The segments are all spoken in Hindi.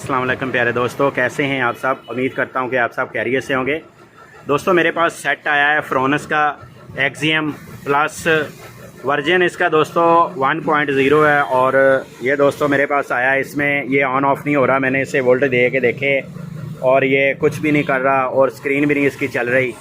अस्सलाम वालेकुम प्यारे दोस्तों, कैसे हैं आप सब। उम्मीद करता हूं कि आप सब खैरियत से होंगे। दोस्तों मेरे पास सेट आया है फ्रोनस का एक्सियम प्लस वर्जन इसका दोस्तों 1.0 है। और ये दोस्तों मेरे पास आया है, इसमें ये ऑन ऑफ नहीं हो रहा। मैंने इसे वोल्टेज दे के देखे और ये कुछ भी नहीं कर रहा और स्क्रीन भी नहीं इसकी चल रही।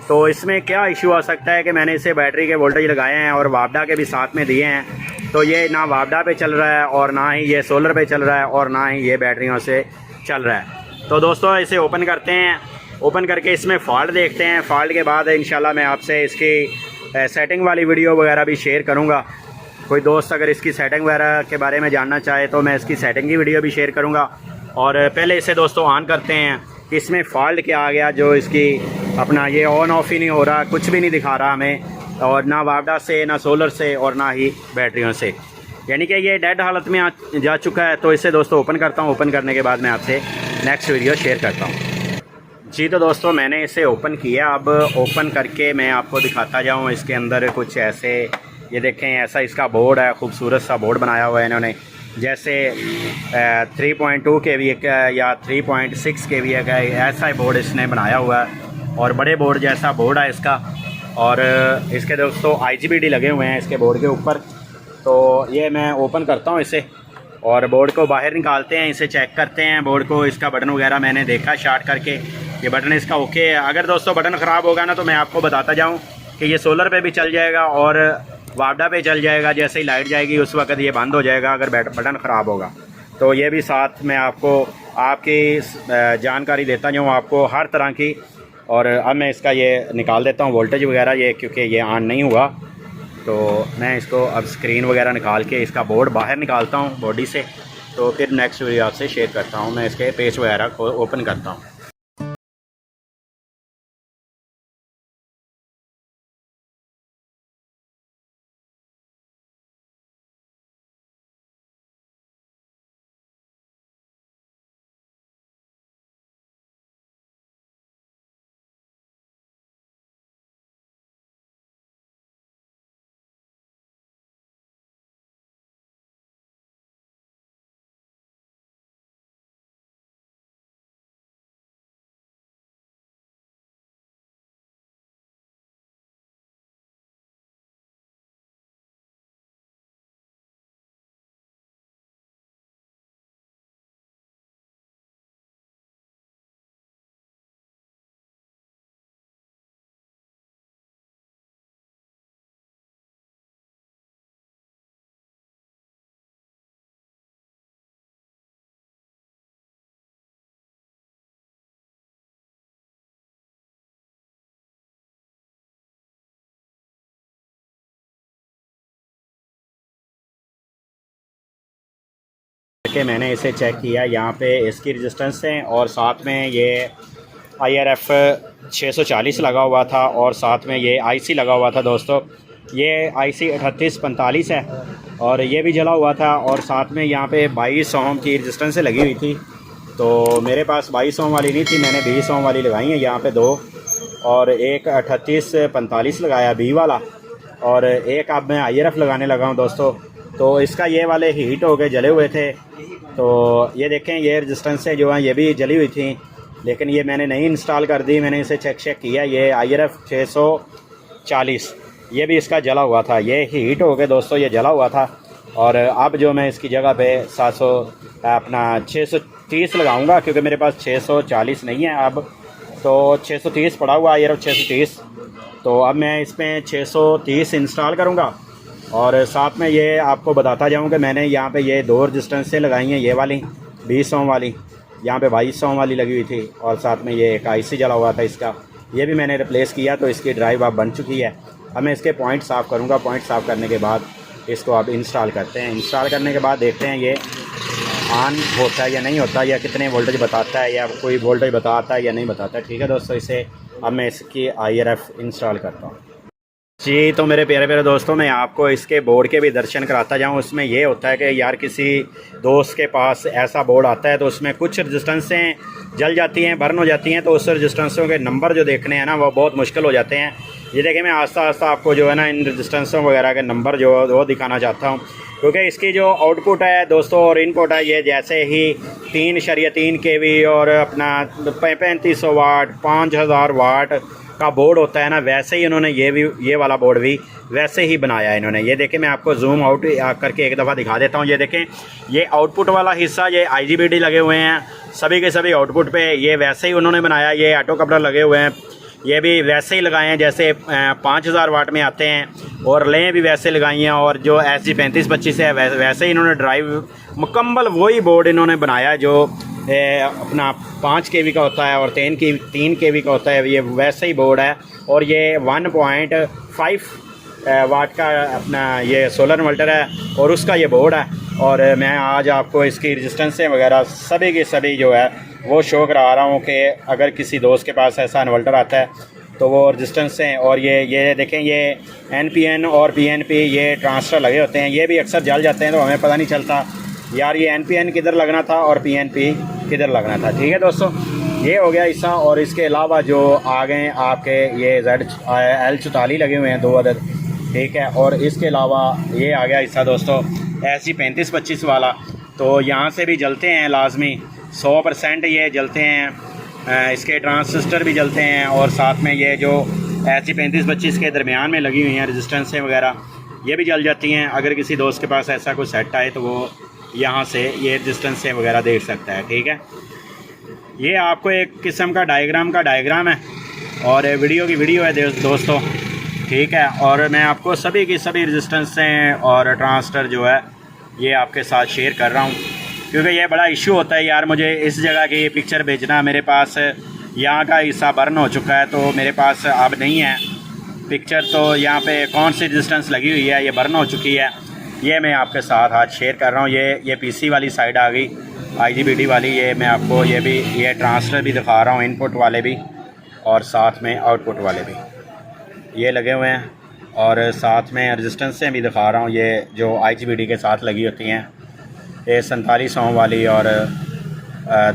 तो इसमें क्या इशू आ सकता है कि मैंने इसे बैटरी के वोल्टेज लगाए हैं और वापडा के भी साथ में दिए हैं, तो ये ना वापडा पे चल रहा है और ना ही ये सोलर पे चल रहा है और ना ही ये बैटरियों से चल रहा है। तो दोस्तों इसे ओपन करते हैं, ओपन करके इसमें फॉल्ट देखते हैं। फॉल्ट के बाद इंशाल्लाह मैं आपसे इसकी सेटिंग वाली वीडियो वगैरह भी शेयर करूँगा। कोई दोस्त अगर इसकी सेटिंग वगैरह के बारे में जानना चाहे तो मैं इसकी सेटिंग की वीडियो भी शेयर करूँगा। और पहले इसे दोस्तों ऑन करते हैं कि इसमें फॉल्ट क्या आ गया, जो इसकी अपना ये ऑन ऑफ ही नहीं हो रहा, कुछ भी नहीं दिखा रहा हमें, और ना वापडा से ना सोलर से और ना ही बैटरियों से, यानी कि ये डेड हालत में जा चुका है। तो इसे दोस्तों ओपन करता हूँ, ओपन करने के बाद मैं आपसे नेक्स्ट वीडियो शेयर करता हूँ। जी तो दोस्तों मैंने इसे ओपन किया। अब ओपन करके मैं आपको दिखाता जाऊँ। इसके अंदर कुछ ऐसे, ये देखें, ऐसा इसका बोर्ड है, खूबसूरत सा बोर्ड बनाया हुआ है इन्होंने, जैसे 3.2 kVA का या 3.6 kVA का ऐसा बोर्ड इसने बनाया हुआ है और बड़े बोर्ड जैसा बोर्ड है इसका। और इसके दोस्तों IGBT लगे हुए हैं इसके बोर्ड के ऊपर। तो ये मैं ओपन करता हूँ इसे और बोर्ड को बाहर निकालते हैं, इसे चेक करते हैं बोर्ड को। इसका बटन वगैरह मैंने देखा शार्ट करके, ये बटन इसका ओके है। अगर दोस्तों बटन ख़राब होगा ना तो मैं आपको बताता जाऊँ कि ये सोलर पे भी चल जाएगा और वापडा पे चल जाएगा। जैसे ही लाइट जाएगी उस वक्त ये बंद हो जाएगा अगर बटन ख़राब होगा। तो ये भी साथ मैं आपको आपकी जानकारी देता जाऊँ, आपको हर तरह की। और अब मैं इसका ये निकाल देता हूँ वोल्टेज वगैरह, ये क्योंकि ये ऑन नहीं हुआ। तो मैं इसको अब स्क्रीन वगैरह निकाल के इसका बोर्ड बाहर निकालता हूँ बॉडी से, तो फिर नेक्स्ट वीडियो आपसे शेयर करता हूँ। मैं इसके पेज वगैरह को ओपन करता हूँ। कि मैंने इसे चेक किया, यहाँ पे इसकी रेजिस्टेंस है और साथ में ये IRF 640 लगा हुआ था और साथ में ये IC लगा हुआ था दोस्तों। ये IC 3845 है और ये भी जला हुआ था। और साथ में यहाँ पे 22 ओम की रेजिस्टेंस लगी हुई थी। तो मेरे पास 22 ओम वाली नहीं थी, मैंने 20 ओम वाली लगाई है यहाँ पे दो, और एक 3845 लगाया B वाला, और एक अब मैं IRF लगाने लगा हूँ दोस्तों। तो इसका ये वाले हीट हो गए, जले हुए थे। तो ये देखें, ये रेजिस्टेंस से जो है ये भी जली हुई थी, लेकिन ये मैंने नहीं इंस्टॉल कर दी। मैंने इसे चेक किया, ये IRF 640 ये भी इसका जला हुआ था। ये हीट हो गए दोस्तों, ये जला हुआ था। और अब जो मैं इसकी जगह पे 630 लगाऊंगा, क्योंकि मेरे पास 640 नहीं है अब, तो 630 पड़ा हुआ IRF 630। तो अब मैं इसमें 630 इंस्टॉल करूँगा। और साथ में ये आपको बताता जाऊँ कि मैंने यहाँ पे ये दो रेजिस्टेंस से लगाई हैं, ये वाली 20 ओम वाली, यहाँ पे 22 ओम वाली लगी हुई थी, और साथ में ये एक IC जला हुआ था इसका, ये भी मैंने रिप्लेस किया। तो इसकी ड्राइव अब बन चुकी है। अब मैं इसके पॉइंट साफ़ करूँगा। पॉइंट साफ़ करने के बाद इसको अब इंस्टॉल करते हैं। इंस्टॉल करने के बाद देखते हैं ये ऑन होता है या नहीं होता, या कितने वोल्टेज बताता है, या कोई वोल्टेज बताता है या नहीं बताता। ठीक है दोस्तों, इसे अब मैं इसकी IRF इंस्टॉल करता हूँ। जी तो मेरे प्यारे प्यारे दोस्तों, मैं आपको इसके बोर्ड के भी दर्शन कराता जाऊँ। उसमें ये होता है कि यार किसी दोस्त के पास ऐसा बोर्ड आता है तो उसमें कुछ रजिस्टेंसें जल जाती हैं, बर्न हो जाती हैं, तो उस रजिस्टेंसों के नंबर जो देखने हैं ना वो बहुत मुश्किल हो जाते हैं। ये देखिए मैं आस्ता आस्ता आपको जो है ना इन रजिस्टेंसों वगैरह के नंबर जो वो दिखाना चाहता हूँ, क्योंकि इसकी जो आउटपुट है दोस्तों और इनपुट है, ये जैसे ही 3.3 kV और अपना 3500 वाट 5000 वाट का बोर्ड होता है ना, वैसे ही उन्होंने ये वाला बोर्ड भी वैसे ही बनाया है इन्होंने। ये देखें मैं आपको जूम आउट करके एक दफ़ा दिखा देता हूँ। ये देखें ये आउटपुट वाला हिस्सा, ये IGBT लगे हुए हैं सभी के सभी आउटपुट पे, ये वैसे ही उन्होंने बनाया। ये ऑटो कपलर लगे हुए हैं, ये भी वैसे ही लगाए हैं जैसे 5000 वाट में आते हैं, और लें भी वैसे लगाई हैं। और जो SG3525 है वैसे ही इन्होंने ड्राइव मुकम्मल वही बोर्ड इन्होंने बनाया है जो अपना 5 kV का होता है और 3 kV का होता है, ये वैसे ही बोर्ड है। और ये 1.5 वाट का अपना ये सोलर इन्वर्टर है और उसका ये बोर्ड है। और मैं आज आपको इसकी रजिस्टेंसें वगैरह सभी की सभी जो है वो शो करा रहा हूँ कि अगर किसी दोस्त के पास ऐसा इन्वर्टर आता है तो वो रजिस्टेंसें। और ये देखें ये NPN और PNP ये ट्रांसफ़र लगे होते हैं, ये भी अक्सर जल जाते हैं तो हमें पता नहीं चलता यार ये NPN किधर लगना था और PNP किधर लगना था। ठीक है दोस्तों, ये हो गया हिस्सा। और इसके अलावा जो आ गए आपके ये ZL44 लगे हुए हैं 2 अदद, ठीक है। और इसके अलावा ये आ गया हिस्सा दोस्तों SG3525 वाला, तो यहाँ से भी जलते हैं लाजमी 100% ये जलते हैं। इसके ट्रांजिस्टर भी जलते हैं और साथ में ये जो SG3525 के दरमियान में लगी हुई हैं रजिस्टेंसें वगैरह ये भी जल जाती हैं। अगर किसी दोस्त के पास ऐसा कोई सेट आए तो वो यहाँ से ये रजिस्टेंसें वगैरह देख सकता है। ठीक है, ये आपको एक किस्म का डायग्राम है और वीडियो की वीडियो है दोस्तों। ठीक है, और मैं आपको सभी की सभी रजिस्टेंसें और ट्रांजिस्टर जो है ये आपके साथ शेयर कर रहा हूँ, क्योंकि ये बड़ा इशू होता है यार, मुझे इस जगह की पिक्चर भेजना, मेरे पास यहाँ का हिस्सा बर्न हो चुका है तो मेरे पास अब नहीं है पिक्चर, तो यहाँ पे कौन सी रजिस्टेंस लगी हुई है ये बर्न हो चुकी है, ये मैं आपके साथ आज शेयर कर रहा हूँ। ये PC वाली साइड आ गई IGBT वाली, ये मैं आपको ये ट्रांजिस्टर भी दिखा रहा हूँ, इनपुट वाले भी और साथ में आउटपुट वाले भी ये लगे हुए हैं, और साथ में रजिस्टेंसें भी दिखा रहा हूँ ये जो IGBT के साथ लगी होती हैं, ये 47 ओम वाली और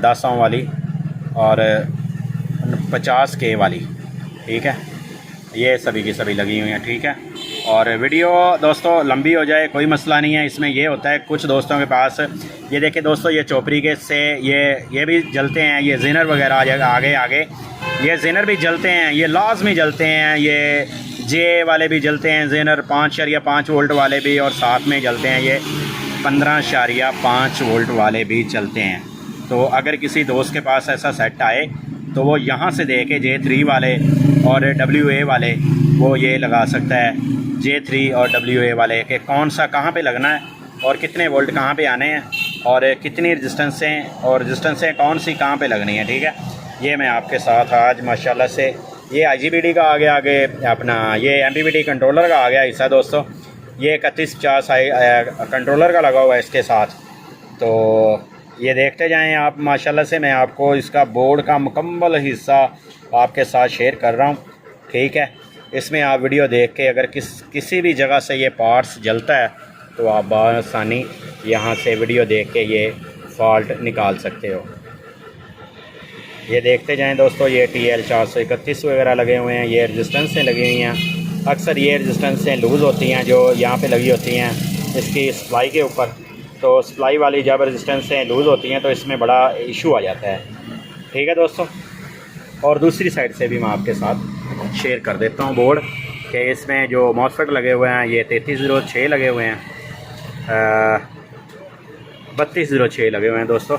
10 ओम वाली और 50 K वाली। ठीक है, ये सभी की सभी लगी हुई हैं। ठीक है, और वीडियो दोस्तों लंबी हो जाए कोई मसला नहीं है, इसमें ये होता है कुछ दोस्तों के पास, ये देखिए दोस्तों ये चोपड़ी के से ये भी जलते हैं, ये जेनर वगैरह आगे ये जेनर भी जलते हैं, ये लाजमी जलते हैं, ये जे वाले भी जलते हैं, जेनर 5.5 वोल्ट वाले भी, और साथ में जलते हैं ये 15.5 वोल्ट वाले भी चलते हैं। तो अगर किसी दोस्त के पास ऐसा सेट आए तो वो यहाँ से दे के J3 वाले और WA वाले वो ये लगा सकता है, J3 और WA वाले के कौन सा कहाँ पे लगना है और कितने वोल्ट कहाँ पे आने हैं और कितनी रजिस्टेंसें कौन सी कहाँ पे लगनी है। ठीक है, ये मैं आपके साथ आज माशाल्लाह से ये IGBT का आगे अपना ये MPPT कंट्रोलर का आ गया हिस्सा दोस्तों, ये 3150 कंट्रोलर का लगा हुआ है इसके साथ। तो ये देखते जाएं आप माशाल्लाह से, मैं आपको इसका बोर्ड का मुकम्मल हिस्सा आपके साथ शेयर कर रहा हूँ। ठीक है, इसमें आप वीडियो देख के अगर किसी भी जगह से ये पार्ट्स जलता है तो आप बआसानी यहाँ से वीडियो देख के ये फॉल्ट निकाल सकते हो। ये देखते जाएं दोस्तों, ये TL431 वगैरह लगे हुए हैं, ये रजिस्टेंसें लगी हुई हैं। अक्सर ये रजिस्टेंसें लूज़ होती हैं जो यहाँ पे लगी होती हैं इसकी सप्लाई के ऊपर, तो सप्लाई वाली जब रजिस्टेंसें लूज़ होती हैं तो इसमें बड़ा इशू आ जाता है। ठीक है दोस्तों, और दूसरी साइड से भी मैं आपके साथ शेयर कर देता हूँ बोर्ड कि इसमें जो मॉसफेट लगे हुए हैं ये 3306 लगे हुए हैं, 3206 लगे हुए हैं दोस्तों,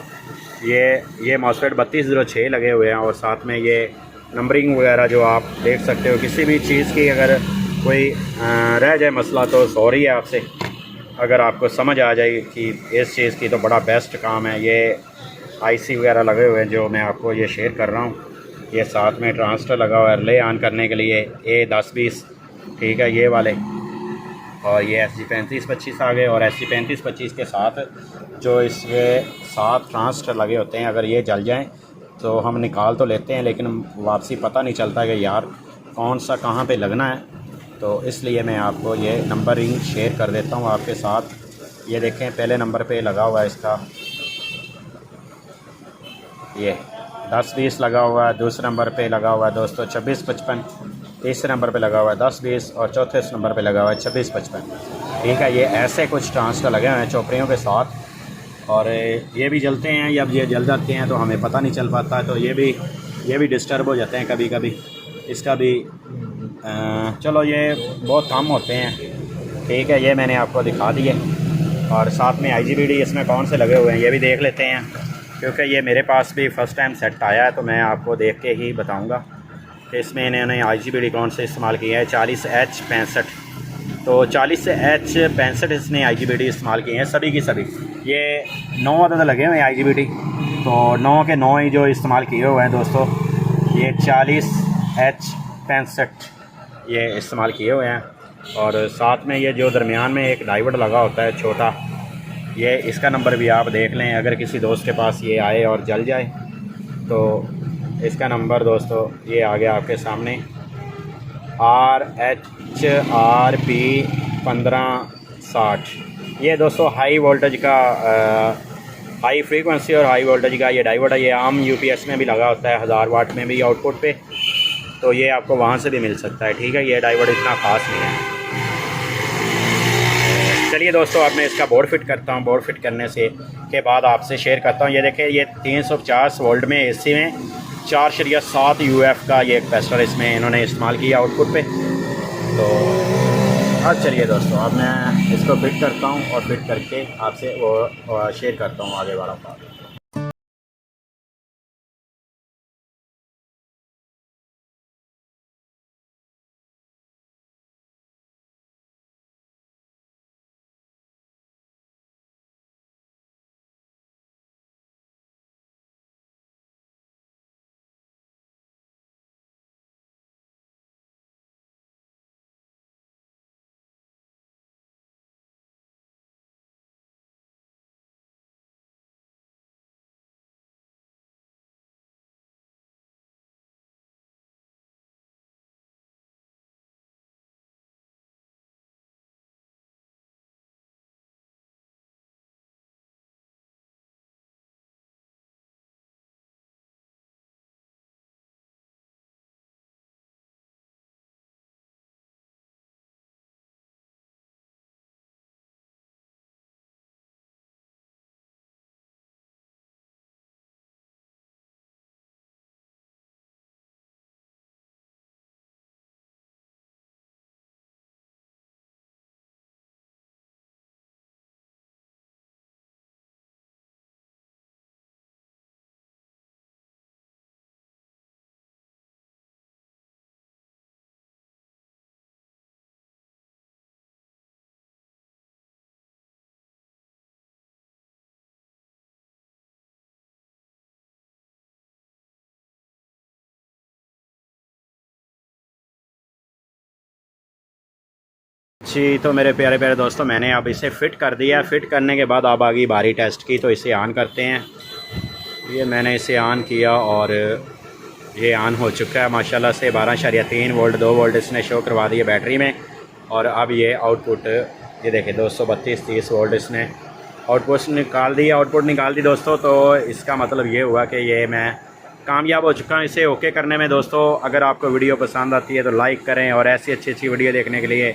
ये मॉसफेट 3206 लगे हुए हैं। और साथ में ये नंबरिंग वगैरह जो आप देख सकते हो, किसी भी चीज़ की अगर कोई रह जाए मसला तो सॉरी है आपसे, अगर आपको समझ आ जाए कि इस चीज़ की तो बड़ा बेस्ट काम है। ये IC वगैरह लगे हुए हैं जो मैं आपको ये शेयर कर रहा हूँ, ये साथ में ट्रांजिस्टर लगा हुआ है रिले ऑन करने के लिए A1020। ठीक है, ये वाले, और ये SG3525 आ गए, और SG3525 के साथ जो इसके साथ ट्रांजिस्टर लगे होते हैं अगर ये जल जाएं तो हम निकाल तो लेते हैं लेकिन वापसी पता नहीं चलता कि यार कौन सा कहाँ पे लगना है, तो इसलिए मैं आपको ये नंबरिंग शेयर कर देता हूँ आपके साथ। ये देखें पहले नंबर पे लगा हुआ है इसका ये 1020 लगा हुआ है, दूसरे नंबर पे लगा हुआ है दोस्तों 2655, तीसरे नंबर पे लगा हुआ है 10-20 और चौथे नंबर पे लगा हुआ है 26-55। ठीक है, ये ऐसे कुछ ट्रांसटर लगे हुए हैं चौपड़ियों के साथ, और ये भी जलते हैं, जब ये जल जाते हैं तो हमें पता नहीं चल पाता, तो ये भी डिस्टर्ब हो जाते हैं कभी कभी। इसका भी चलो ये बहुत कम होते हैं। ठीक है, ये मैंने आपको दिखा दिए, और साथ में IGBD इसमें कौन से लगे हुए हैं ये भी देख लेते हैं, क्योंकि ये मेरे पास भी फ़र्स्ट टाइम सेट आया है, तो मैं आपको देख के ही बताऊंगा कि इसमें इन्होंने IGBD कौन से इस्तेमाल किया है। 40H65, तो 40H65 इसने IGBD इस्तेमाल किए हैं सभी की सभी। ये 9 अदद लगे हुए हैं IGBD, तो 9 के 9 ही जो इस्तेमाल किए हुए हैं दोस्तों। ये 40H65 ये इस्तेमाल किए हुए हैं, और साथ में ये जो दरमियान में एक डाइवर्ट लगा होता है छोटा, ये इसका नंबर भी आप देख लें। अगर किसी दोस्त के पास ये आए और जल जाए तो इसका नंबर दोस्तों ये आ गया आपके सामने, RHRP 1560। ये दोस्तों हाई वोल्टेज का हाई फ्रीक्वेंसी और हाई वोल्टेज का ये डाइवर्ट है। ये आम UPS में भी लगा होता है 1000 वाट में भी आउटपुट पे, तो ये आपको वहाँ से भी मिल सकता है। ठीक है, ये डाइवर्ट इतना ख़ास नहीं है। चलिए दोस्तों, अब मैं इसका बोर्ड फिट करता हूँ। बोर्ड फिट करने से के बाद आपसे शेयर करता हूँ। ये देखें, ये 350 वोल्ट में AC में 4.7 UF का ये कैपेसिटर इसमें इन्होंने इस्तेमाल किया आउटपुट पे। तो अब चलिए दोस्तों, अब मैं इसको फिट करता हूँ और फिट करके आपसे वो शेयर करता हूँ आगे वाला पार्ट। जी, तो मेरे प्यारे प्यारे दोस्तों, मैंने अब इसे फ़िट कर दिया। फ़िट करने के बाद अब आगे बारी टेस्ट की, तो इसे ऑन करते हैं। ये मैंने इसे ऑन किया और ये ऑन हो चुका है माशाल्लाह से। 12.3 वोल्ट 2 वोल्ट इसने शो करवा दिए बैटरी में, और अब ये आउटपुट ये देखें 232-30 वोल्ट इसने आउटपुट निकाल दी दोस्तों। तो इसका मतलब ये हुआ कि ये मैं कामयाब हो चुका हूँ इसे ओके करने में। दोस्तों, अगर आपको वीडियो पसंद आती है तो लाइक करें, और ऐसी अच्छी वीडियो देखने के लिए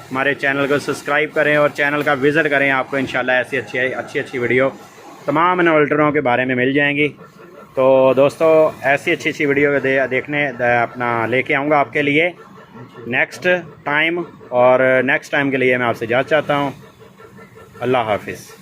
हमारे चैनल को सब्सक्राइब करें और चैनल का विज़िट करें। आपको इंशाल्लाह ऐसी अच्छी वीडियो तमाम इन्वर्टरों के बारे में मिल जाएंगी। तो दोस्तों, ऐसी अच्छी वीडियो देखने अपना लेके आऊँगा आपके लिए नेक्स्ट टाइम, और नेक्स्ट टाइम के लिए मैं आपसे इजाज़त चाहता हूँ। अल्लाह हाफिज़।